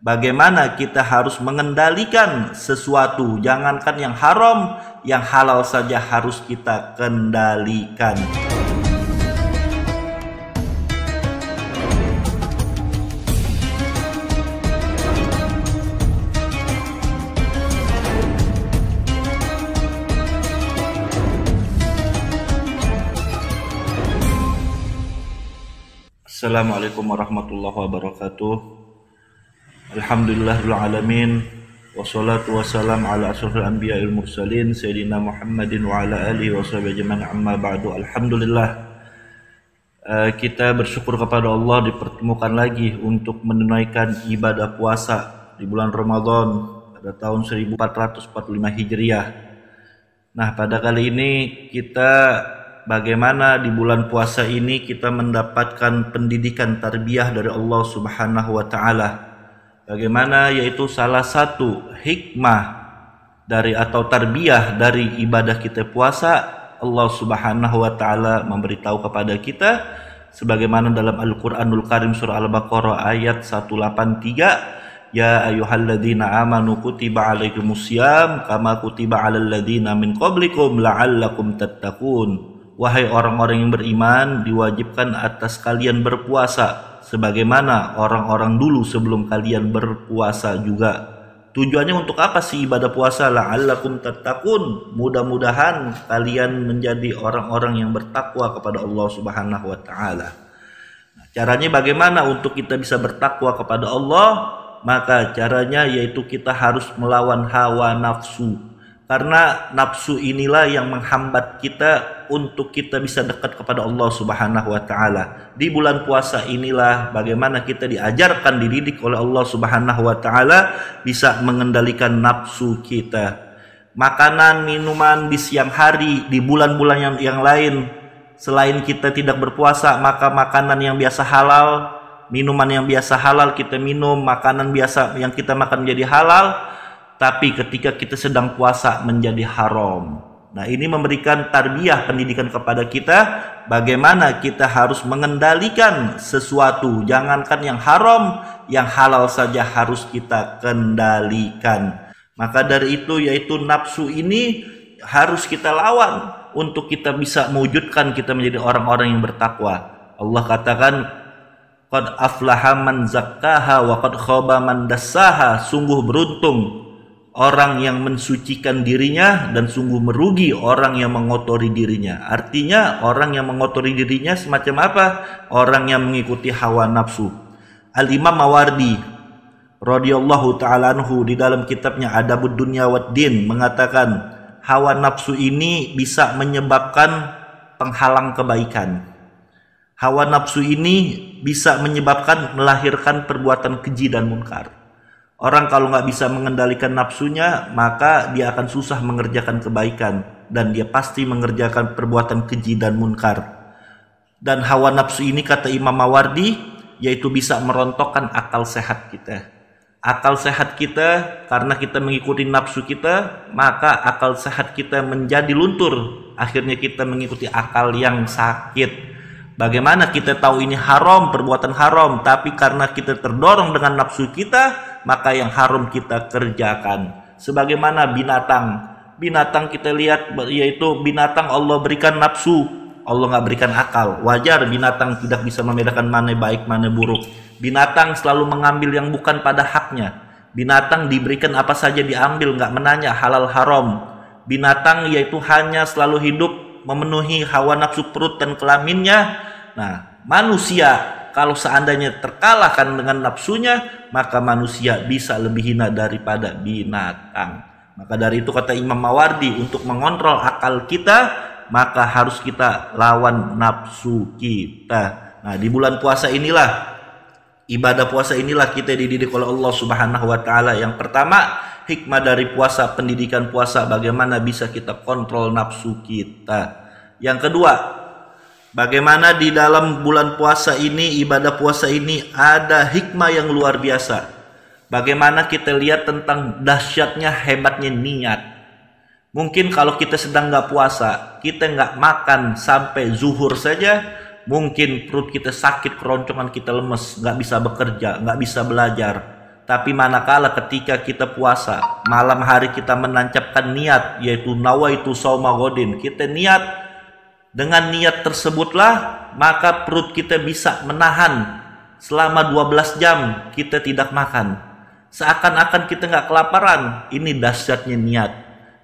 bagaimana kita harus mengendalikan sesuatu. Jangankan yang haram, yang halal saja harus kita kendalikan. Assalamualaikum warahmatullahi wabarakatuh. Alhamdulillahirabbil alamin. Wassalatu wassalamu ala asyrofil anbiya'il mursalin sayyidina Muhammadin wa ala alihi washabihi ajmain, amma ba'du. Alhamdulillah, kita bersyukur kepada Allah dipertemukan lagi untuk menunaikan ibadah puasa di bulan Ramadan pada tahun 1445 Hijriah. Nah, pada kali ini kita bagaimana di bulan puasa ini kita mendapatkan pendidikan tarbiyah dari Allah Subhanahu wa taala. Bagaimana, yaitu salah satu hikmah dari atau tarbiyah dari ibadah kita puasa, Allah Subhanahu wa taala memberitahu kepada kita sebagaimana dalam Al-Qur'anul Karim surah Al-Baqarah ayat 183, ya ayyuhalladzina amanu kutiba alaikumusiyam kama kutiba alal ladzina min qablikum la'allakum tattaqun. Wahai orang-orang yang beriman, diwajibkan atas kalian berpuasa sebagaimana orang-orang dulu sebelum kalian berpuasa juga. Tujuannya untuk apa sih ibadah puasa? La'allakum tattaqun. Mudah-mudahan kalian menjadi orang-orang yang bertakwa kepada Allah Subhanahu wa taala. Nah, caranya bagaimana untuk kita bisa bertakwa kepada Allah? Maka caranya yaitu kita harus melawan hawa nafsu. Karena nafsu inilah yang menghambat kita untuk kita bisa dekat kepada Allah Subhanahu wa taala. Di bulan puasa inilah bagaimana kita diajarkan, dididik oleh Allah Subhanahu wa taala bisa mengendalikan nafsu kita. Makanan, minuman di siang hari, di bulan-bulan yang lain selain kita tidak berpuasa, maka makanan yang biasa halal, minuman yang biasa halal kita minum, makanan biasa yang kita makan menjadi halal. Tapi ketika kita sedang puasa menjadi haram. Nah, ini memberikan tarbiyah pendidikan kepada kita bagaimana kita harus mengendalikan sesuatu. Jangankan yang haram, yang halal saja harus kita kendalikan. Maka dari itu yaitu nafsu ini harus kita lawan untuk kita bisa mewujudkan kita menjadi orang-orang yang bertakwa. Allah katakan, qad aflaha man zakkaha wa qad khaba man dassaha. Sungguh beruntung orang yang mensucikan dirinya dan sungguh merugi orang yang mengotori dirinya. Artinya orang yang mengotori dirinya semacam apa? Orang yang mengikuti hawa nafsu. Al-Imam Mawardi radhiyallahu ta'ala anhu di dalam kitabnya Adabud Dunya wad Din mengatakan, hawa nafsu ini bisa menyebabkan penghalang kebaikan. Hawa nafsu ini bisa menyebabkan melahirkan perbuatan keji dan munkar. Orang kalau nggak bisa mengendalikan nafsunya, maka dia akan susah mengerjakan kebaikan dan dia pasti mengerjakan perbuatan keji dan munkar. Dan hawa nafsu ini kata Imam Mawardi yaitu bisa merontokkan akal sehat kita. Akal sehat kita karena kita mengikuti nafsu kita, maka akal sehat kita menjadi luntur. Akhirnya kita mengikuti akal yang sakit. Bagaimana kita tahu ini haram, perbuatan haram, tapi karena kita terdorong dengan nafsu kita, maka yang haram kita kerjakan. Sebagaimana binatang kita lihat, yaitu binatang Allah berikan nafsu, Allah nggak berikan akal. Wajar binatang tidak bisa membedakan mana baik mana buruk. Binatang selalu mengambil yang bukan pada haknya. Binatang diberikan apa saja diambil, nggak menanya halal haram. Binatang yaitu hanya selalu hidup memenuhi hawa nafsu perut dan kelaminnya. Nah, manusia kalau seandainya terkalahkan dengan nafsunya, maka manusia bisa lebih hina daripada binatang. Maka dari itu kata Imam Mawardi, untuk mengontrol akal kita, maka harus kita lawan nafsu kita. Nah, di bulan puasa inilah, ibadah puasa inilah kita dididik oleh Allah Subhanahu wa taala. Yang pertama, hikmah dari puasa, pendidikan puasa, bagaimana bisa kita kontrol nafsu kita. Yang kedua, bagaimana di dalam bulan puasa ini, ibadah puasa ini ada hikmah yang luar biasa. Bagaimana kita lihat tentang dahsyatnya, hebatnya niat. Mungkin kalau kita sedang nggak puasa, kita nggak makan sampai zuhur saja, mungkin perut kita sakit, keroncongan kita lemes, nggak bisa bekerja, nggak bisa belajar. Tapi manakala ketika kita puasa, malam hari kita menancapkan niat, yaitu nawaitu shauma ghadin. Kita niat, dengan niat tersebutlah maka perut kita bisa menahan selama 12 jam kita tidak makan. Seakan-akan kita nggak kelaparan. Ini dahsyatnya niat.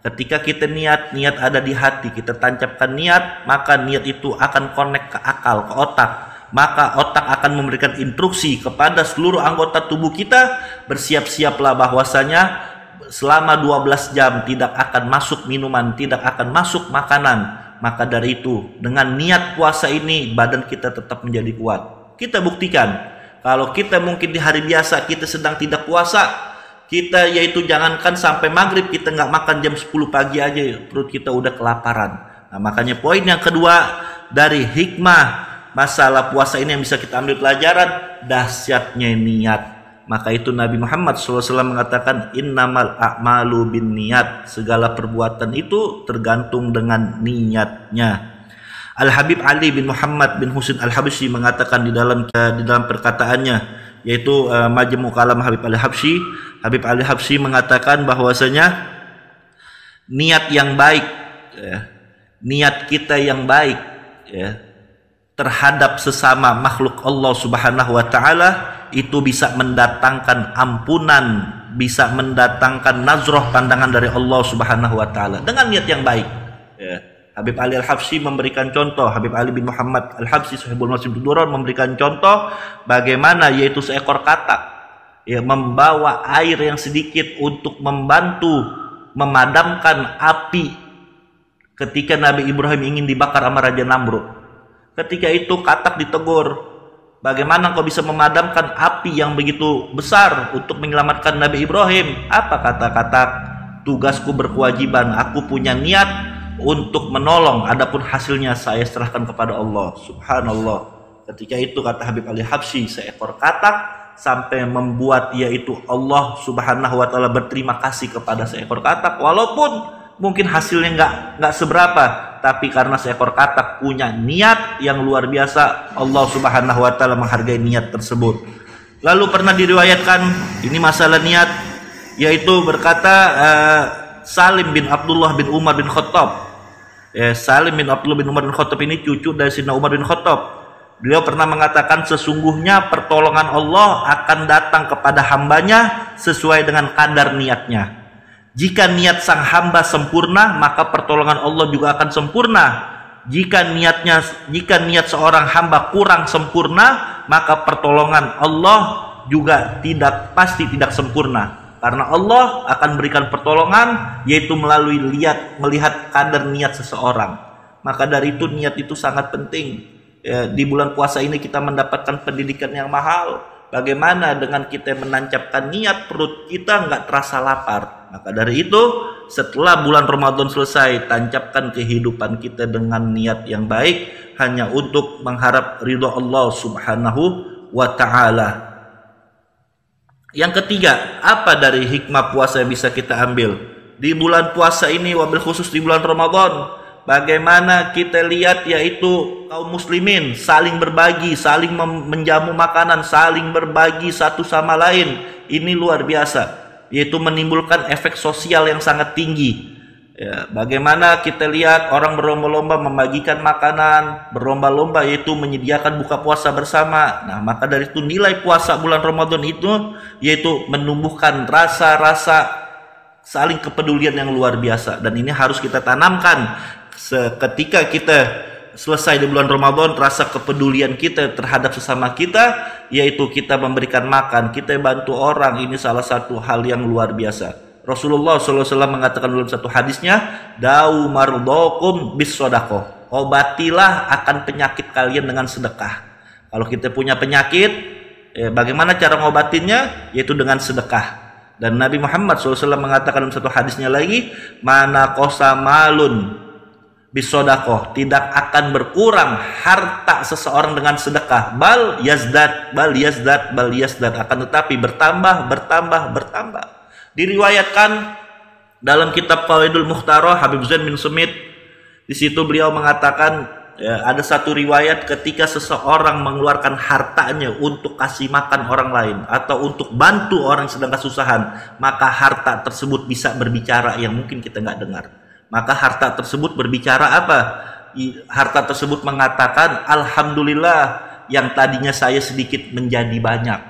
Ketika kita niat ada di hati, kita tancapkan niat, maka niat itu akan connect ke akal, ke otak. Maka otak akan memberikan instruksi kepada seluruh anggota tubuh kita, bersiap-siaplah bahwasanya selama 12 jam tidak akan masuk minuman, tidak akan masuk makanan. Maka dari itu, dengan niat puasa ini, badan kita tetap menjadi kuat. Kita buktikan, kalau kita mungkin di hari biasa kita sedang tidak puasa, kita yaitu jangankan sampai maghrib kita nggak makan jam 10 pagi aja, perut kita udah kelaparan. Nah, makanya poin yang kedua dari hikmah masalah puasa ini yang bisa kita ambil pelajaran, dahsyatnya niat. Maka itu Nabi Muhammad SAW mengatakan, innamal a'malu bin niat. Segala perbuatan itu tergantung dengan niatnya. Al-Habib Ali bin Muhammad bin Husain Al-Habsyi mengatakan di dalam perkataannya, yaitu Majmu' Kalam Habib Al-Habsyi. Habib Al-Habsyi mengatakan bahwasanya niat yang baik, niat kita yang baik, terhadap sesama makhluk Allah Subhanahu wa taala itu bisa mendatangkan ampunan, bisa mendatangkan nazroh pandangan dari Allah Subhanahu wa taala dengan niat yang baik. Habib Ali Al-Habsyi memberikan contoh, Habib Ali bin Muhammad Al-Habsyi Sahibul Masim Duduran memberikan contoh bagaimana yaitu seekor katak membawa air yang sedikit untuk membantu memadamkan api ketika Nabi Ibrahim ingin dibakar sama Raja Namrud. Ketika itu katak ditegur, bagaimana kau bisa memadamkan api yang begitu besar untuk menyelamatkan Nabi Ibrahim? Apa kata katak? Tugasku berkewajiban, aku punya niat untuk menolong, adapun hasilnya saya serahkan kepada Allah. Subhanallah. Ketika itu kata Habib Ali Habsyi, seekor katak sampai membuat yaitu Allah Subhanahu wa taala berterima kasih kepada seekor katak, walaupun mungkin hasilnya nggak seberapa, tapi karena seekor katak punya niat yang luar biasa, Allah Subhanahu wa taala menghargai niat tersebut. Lalu pernah diriwayatkan, ini masalah niat, yaitu berkata Salim bin Abdullah bin Umar bin Khattab. Salim bin Abdullah bin Umar bin Khattab ini cucu dari Sayyidina Umar bin Khattab. Beliau pernah mengatakan, sesungguhnya pertolongan Allah akan datang kepada hambanya sesuai dengan kadar niatnya. Jika niat sang hamba sempurna, maka pertolongan Allah juga akan sempurna. Jika niat seorang hamba kurang sempurna, maka pertolongan Allah juga pasti tidak sempurna. Karena Allah akan berikan pertolongan yaitu melalui melihat kadar niat seseorang. Maka dari itu niat itu sangat penting. Di bulan puasa ini kita mendapatkan pendidikan yang mahal. Bagaimana dengan kita menancapkan niat, perut kita nggak terasa lapar. Maka dari itu, setelah bulan Ramadan selesai, tancapkan kehidupan kita dengan niat yang baik, hanya untuk mengharap ridho Allah Subhanahu wa ta'ala. Yang ketiga, apa dari hikmah puasa yang bisa kita ambil? Di bulan puasa ini, wabil khusus di bulan Ramadan, bagaimana kita lihat yaitu kaum muslimin saling berbagi, saling menjamu makanan, saling berbagi satu sama lain. Ini luar biasa, yaitu menimbulkan efek sosial yang sangat tinggi. Bagaimana kita lihat orang berlomba-lomba membagikan makanan, berlomba-lomba yaitu menyediakan buka puasa bersama. Nah, maka dari itu nilai puasa bulan Ramadan itu yaitu menumbuhkan rasa-rasa saling kepedulian yang luar biasa, dan ini harus kita tanamkan ketika kita selesai di bulan Ramadan. Rasa kepedulian kita terhadap sesama kita, yaitu kita memberikan makan, kita bantu orang, ini salah satu hal yang luar biasa. Rasulullah SAW mengatakan dalam satu hadisnya, da'u mardokum bis sodaqoh, obatilah akan penyakit kalian dengan sedekah. Kalau kita punya penyakit, bagaimana cara ngobatinnya? Yaitu dengan sedekah. Dan Nabi Muhammad SAW mengatakan dalam satu hadisnya lagi, mana kosa malun bisodakoh, tidak akan berkurang harta seseorang dengan sedekah, bal yazdad, akan tetapi bertambah. Diriwayatkan dalam kitab Qawaidul Mukhtarah Habib Zain bin Sumit, di situ beliau mengatakan Ya, ada satu riwayat ketika seseorang mengeluarkan hartanya untuk kasih makan orang lain atau untuk bantu orang yang sedang kesusahan, maka harta tersebut bisa berbicara yang mungkin kita nggak dengar. Maka harta tersebut berbicara apa? Harta tersebut mengatakan, Alhamdulillah, yang tadinya saya sedikit menjadi banyak.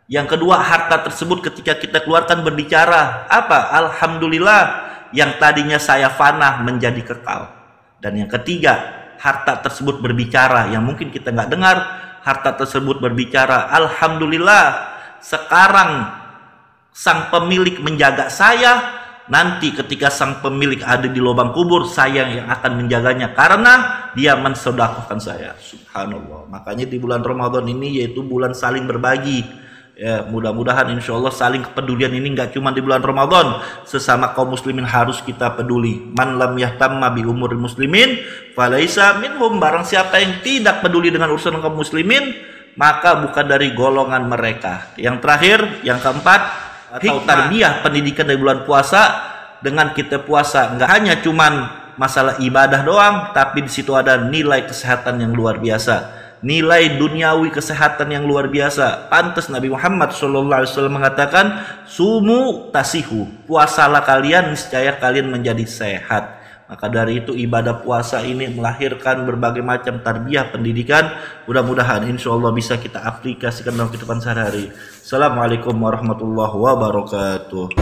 Yang kedua, harta tersebut ketika kita keluarkan berbicara apa? Alhamdulillah, yang tadinya saya fana menjadi kekal. Dan yang ketiga, harta tersebut berbicara yang mungkin kita nggak dengar. Harta tersebut berbicara, Alhamdulillah, sekarang sang pemilik menjaga saya, nanti ketika sang pemilik ada di lubang kubur, saya yang akan menjaganya karena dia mensedekahkan saya. Subhanallah. Makanya di bulan Ramadan ini yaitu bulan saling berbagi. Ya, mudah-mudahan insya Allah saling kepedulian ini nggak cuma di bulan Ramadan. Sesama kaum muslimin harus kita peduli. Man lam yahtamma bi umuril muslimin falaisa minhum. Barang siapa yang tidak peduli dengan urusan kaum muslimin, maka bukan dari golongan mereka. Yang terakhir, yang keempat, atau tarbiyah pendidikan dari bulan puasa. Dengan kita puasa nggak hanya cuman masalah ibadah doang, tapi di situ ada nilai kesehatan yang luar biasa, nilai duniawi kesehatan yang luar biasa. Pantas Nabi Muhammad SAW mengatakan, sumu tasihu, puasalah kalian, niscaya kalian menjadi sehat. Maka dari itu ibadah puasa ini melahirkan berbagai macam tarbiyah pendidikan. Mudah-mudahan insya Allah bisa kita aplikasikan dalam kehidupan sehari-hari. Assalamualaikum warahmatullahi wabarakatuh.